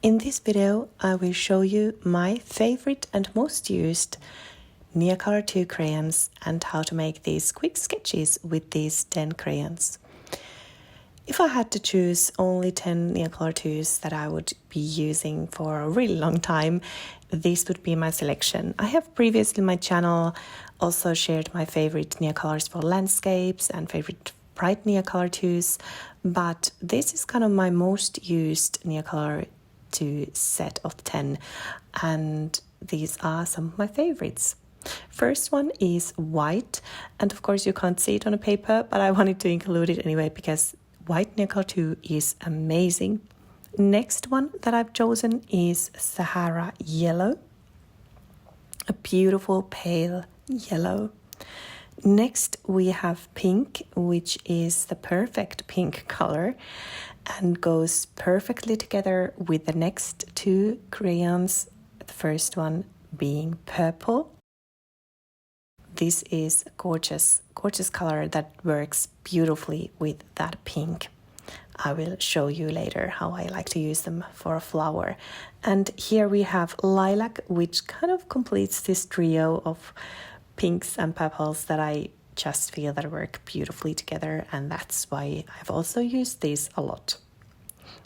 In this video, I will show you my favorite and most used Neocolor II crayons and how to make these quick sketches with these 10 crayons. If I had to choose only 10 Neocolor IIs that I would be using for a really long time, this would be my selection. I have previously on my channel also shared my favorite Neocolors for landscapes and favorite bright Neocolor IIs, but this is kind of my most used Neocolor II set of 10, and these are some of my favorites. First one is white, and of course you can't see it on a paper, but I wanted to include it anyway because white Neocolor II is amazing. Next one that I've chosen is Sahara yellow, a beautiful pale yellow. Next we have pink, which is the perfect pink color and goes perfectly together with the next two crayons, the first one being purple. This is a gorgeous color that works beautifully with that pink. I will show you later how I like to use them for a flower. And here we have lilac, which kind of completes this trio of pinks and purples that I just feel that work beautifully together, and that's why I've also used these a lot.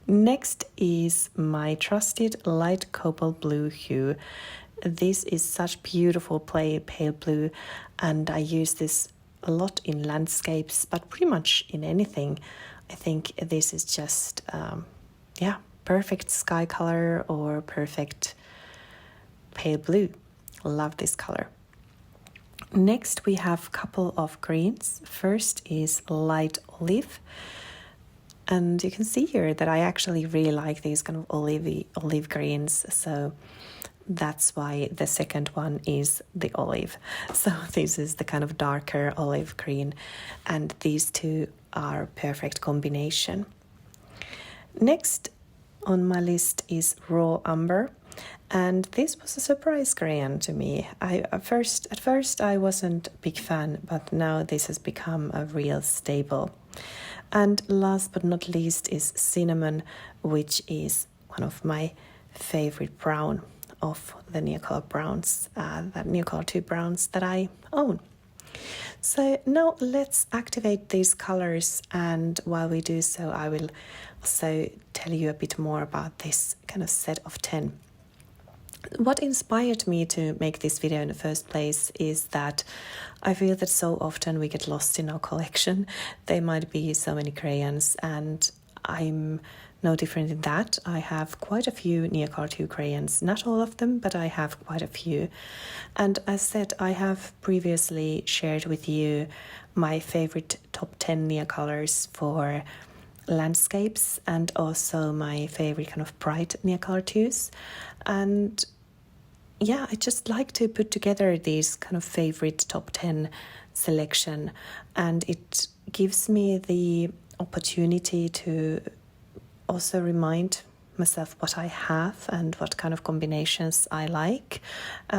Next is my trusted light cobalt blue hue. This is such beautiful pale blue, and I use this a lot in landscapes, but pretty much in anything. I think this is just, perfect sky color or perfect pale blue. Love this color. Next we have a couple of greens. First is light olive. And you can see here that I actually really like these kind of olive greens. So that's why the second one is the olive. So this is the kind of darker olive green, and these two are perfect combination. Next on my list is raw umber, and this was a surprise crayon to me. At first I wasn't a big fan, but now this has become a real staple. And last but not least is cinnamon, which is one of my favorite brown of the Neocolor browns, that Neocolor II browns that I own. So now let's activate these colors, and while we do so, I will also tell you a bit more about this kind of set of 10. What inspired me to make this video in the first place is that I feel that so often we get lost in our collection. There might be so many crayons, and I'm no different in that. I have quite a few Neocolor II crayons, not all of them, but I have quite a few. And as said, I have previously shared with you my favorite top 10 Neocolors for landscapes and also my favorite kind of bright Neocolor IIs. And yeah, I just like to put together these kind of favorite top 10 selection, and it gives me the opportunity to also remind myself what I have and what kind of combinations I like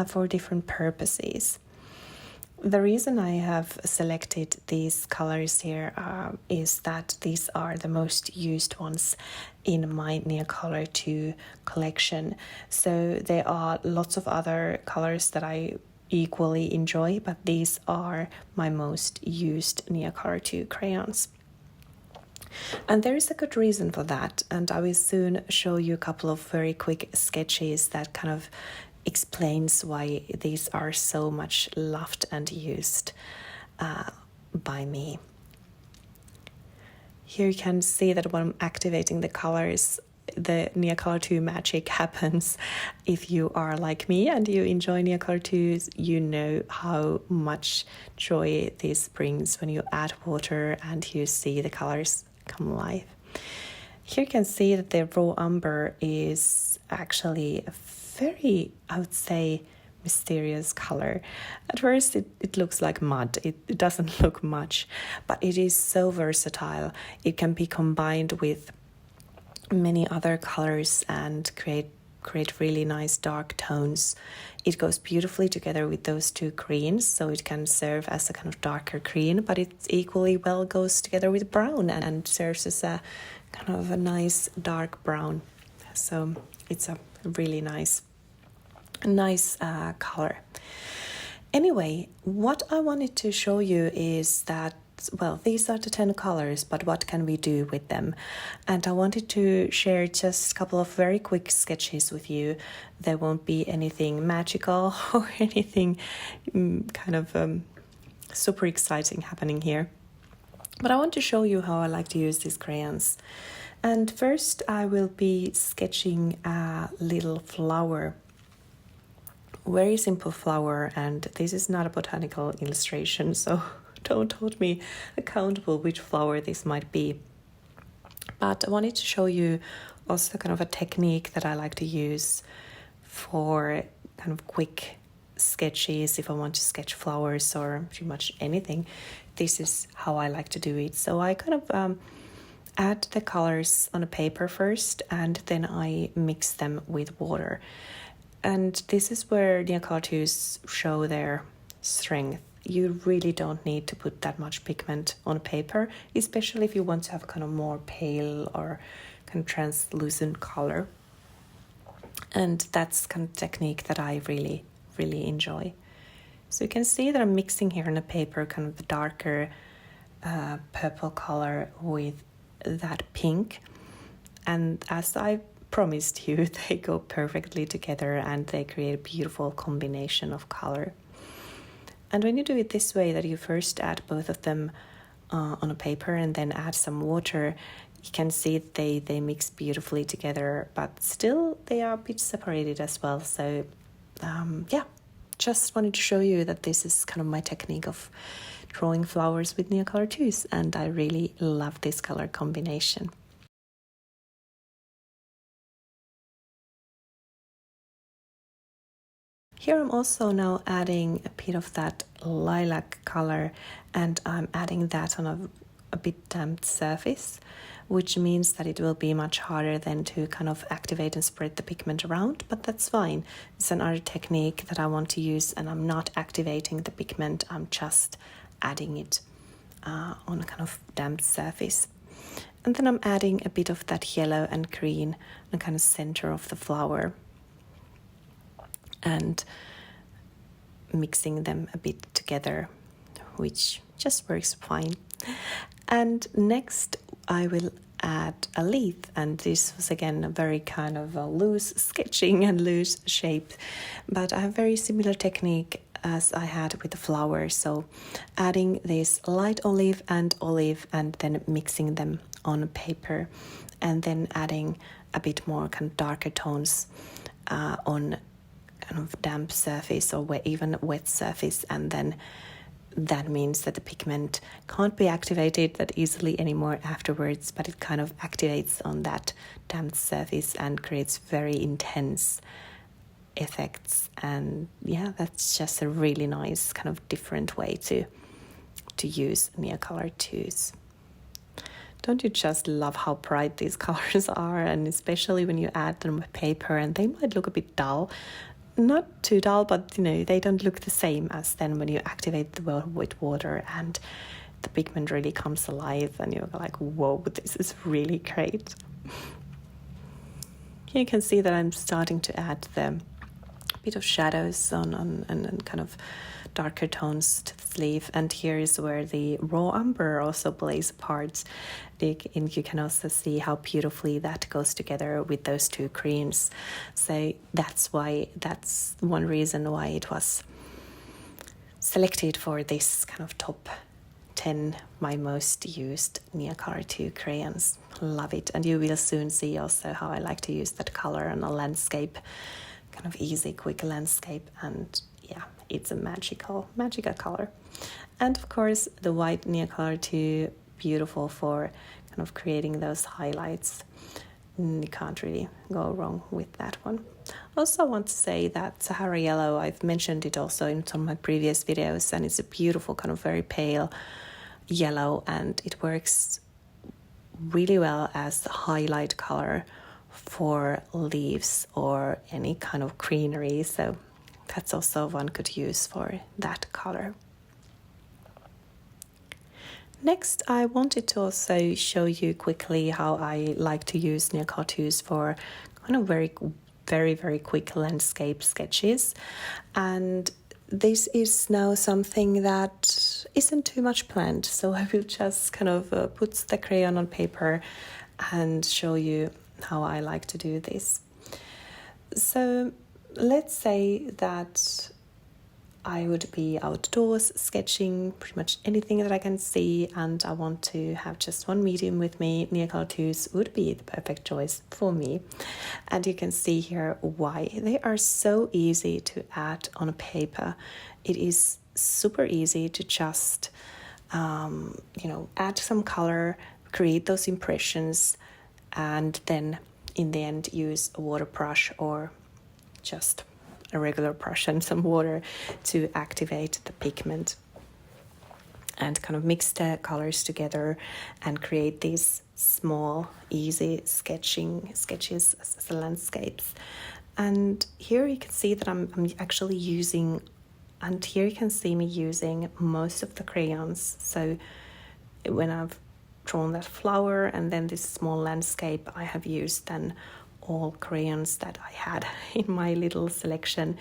for different purposes. The reason I have selected these colors here is that these are the most used ones in my Neocolor II collection. So there are lots of other colors that I equally enjoy, but these are my most used Neocolor II crayons. And there is a good reason for that, and I will soon show you a couple of very quick sketches that kind of explains why these are so much loved and used by me. Here you can see that when I'm activating the colors, the Neocolor II magic happens. If you are like me and you enjoy Neocolor IIs, you know how much joy this brings when you add water and you see the colors come alive. Here you can see that the raw umber is actually a very, I would say, mysterious color. At first it looks like mud. It doesn't look much, but it is so versatile. It can be combined with many other colors and create really nice dark tones. It goes beautifully together with those two greens, so it can serve as a kind of darker green, but it equally well goes together with brown and serves as a kind of a nice dark brown So it's a really nice color. Anyway, what I wanted to show you is that, well, these are the 10 colors, but what can we do with them? And I wanted to share just a couple of very quick sketches with you. There won't be anything magical or anything super exciting happening here. But I want to show you how I like to use these crayons. And first I will be sketching a little flower. Very simple flower, and this is not a botanical illustration, so don't hold me accountable which flower this might be. But I wanted to show you also kind of a technique that I like to use for kind of quick sketches. If I want to sketch flowers or pretty much anything, this is how I like to do it. So I kind of add the colors on a paper first, and then I mix them with water. And this is where Neocolor IIs show their strength. You really don't need to put that much pigment on paper, especially if you want to have kind of more pale or kind of translucent color. And that's kind of technique that I really enjoy. So you can see that I'm mixing here on the paper kind of the darker purple color with that pink. And as I promised you, they go perfectly together and they create a beautiful combination of color. And when you do it this way, that you first add both of them on a paper and then add some water, you can see they mix beautifully together, but still they are a bit separated as well. So just wanted to show you that this is kind of my technique of drawing flowers with Neocolor IIs, and I really love this color combination. Here I'm also now adding a bit of that lilac color, and I'm adding that on a bit damp surface, which means that it will be much harder then to kind of activate and spread the pigment around, but that's fine. It's another technique that I want to use, and I'm not activating the pigment, I'm just adding it on a kind of damp surface. And then I'm adding a bit of that yellow and green on the kind of center of the flower, and mixing them a bit together, which just works fine. And next I will add a leaf, and this was again a very kind of a loose sketching and loose shape, but I have a very similar technique as I had with the flower. So adding this light olive and then mixing them on paper, and then adding a bit more kind of darker tones on kind of damp surface or even wet surface, and then that means that the pigment can't be activated that easily anymore afterwards, but it kind of activates on that damp surface and creates very intense effects. And yeah, that's just a really nice kind of different way to use Neocolor IIs. Don't you just love how bright these colors are, and especially when you add them with paper, and they might look a bit dull. Not too dull, but they don't look the same as then when you activate the well with water and the pigment really comes alive and you're like, whoa, this is really great. Here you can see that I'm starting to add the bit of shadows on and kind of darker tones to the sleeve, and here is where the raw umber also plays a part. You can also see how beautifully that goes together with those two greens. So that's one reason why it was selected for this kind of top 10 my most used Neocolor II crayons. Love it, and you will soon see also how I like to use that color on a landscape, kind of easy, quick landscape, and yeah, it's a magical color. And of course the white Neocolor II, beautiful for kind of creating those highlights. You can't really go wrong with that one. Also, I want to say that Sahara yellow, I've mentioned it also in some of my previous videos, and it's a beautiful kind of very pale yellow, and it works really well as the highlight color for leaves or any kind of greenery. So that's also one could use for that color. Next, I wanted to also show you quickly how I like to use Neocolor IIs for kind of very quick landscape sketches. And this is now something that isn't too much planned, so I will just kind of put the crayon on paper and show you how I like to do this. So let's say that I would be outdoors sketching pretty much anything that I can see, and I want to have just one medium with me. Neocolor IIs would be the perfect choice for me. And you can see here why. They are so easy to add on a paper. It is super easy to just, add some color, create those impressions, and then in the end use a water brush or just a regular brush and some water to activate the pigment and kind of mix the colors together and create these small, easy sketches as the landscapes. And here you can see that I'm actually using, and here you can see me using most of the crayons. So when I've drawn that flower and then this small landscape, I have used then all crayons that I had in my little selection.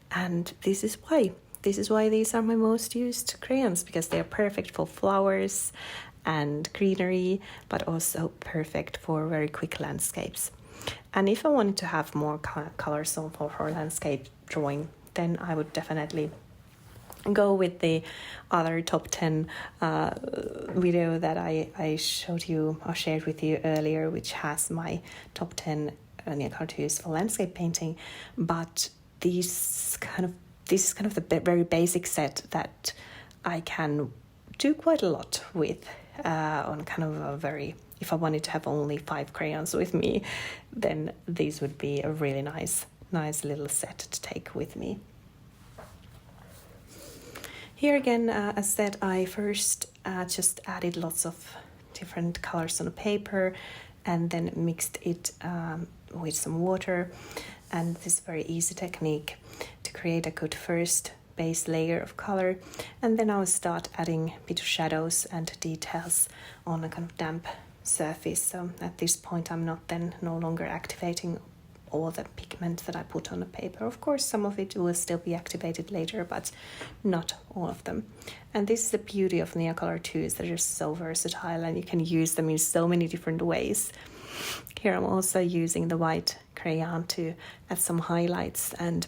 And this is why these are my most used crayons, because they are perfect for flowers and greenery, but also perfect for very quick landscapes. And if I wanted to have more colors for landscape drawing, then I would definitely go with the other top 10 video that I showed you or shared with you earlier, which has my top 10 Neocolor IIs for landscape painting. But this is kind of the very basic set that I can do quite a lot with on kind of a very, if I wanted to have only 5 crayons with me, then these would be a really nice little set to take with me. Here again, as said, I first just added lots of different colors on the paper and then mixed it with some water. And this is a very easy technique to create a good first base layer of color. And then I will start adding a bit of shadows and details on a kind of damp surface. So at this point, I'm no longer activating all the pigment that I put on the paper. Of course, some of it will still be activated later, but not all of them. And this is the beauty of Neocolor IIs, that they're so versatile and you can use them in so many different ways. Here I'm also using the white crayon to add some highlights and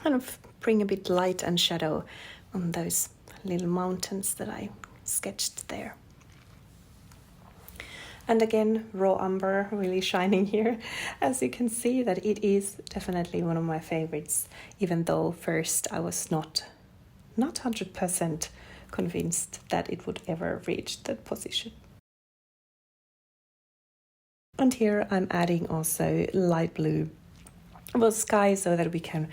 kind of bring a bit light and shadow on those little mountains that I sketched there. And again, raw umber really shining here. As you can see, that it is definitely one of my favorites, even though first I was not 100% convinced that it would ever reach that position. And here I'm adding also light blue sky so that we can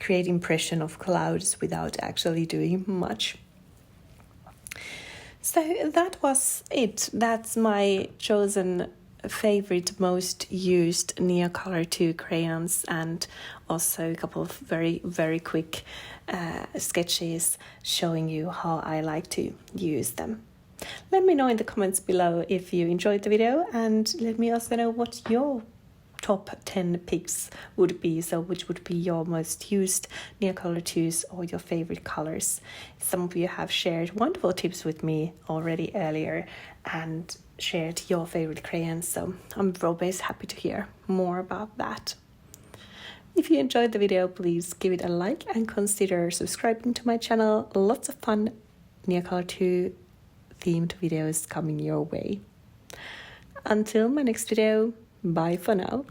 create impression of clouds without actually doing much. So that was it. That's my chosen favorite, most used Neocolor II crayons, and also a couple of very, very quick sketches showing you how I like to use them. Let me know in the comments below if you enjoyed the video, and let me also know what your top 10 picks would be. So which would be your most used Neocolor IIs or your favorite colors. Some of you have shared wonderful tips with me already earlier and shared your favorite crayons, so I'm always happy to hear more about that. If you enjoyed the video, please give it a like and consider subscribing to my channel. Lots of fun Neocolor II themed videos coming your way. Until my next video, bye for now.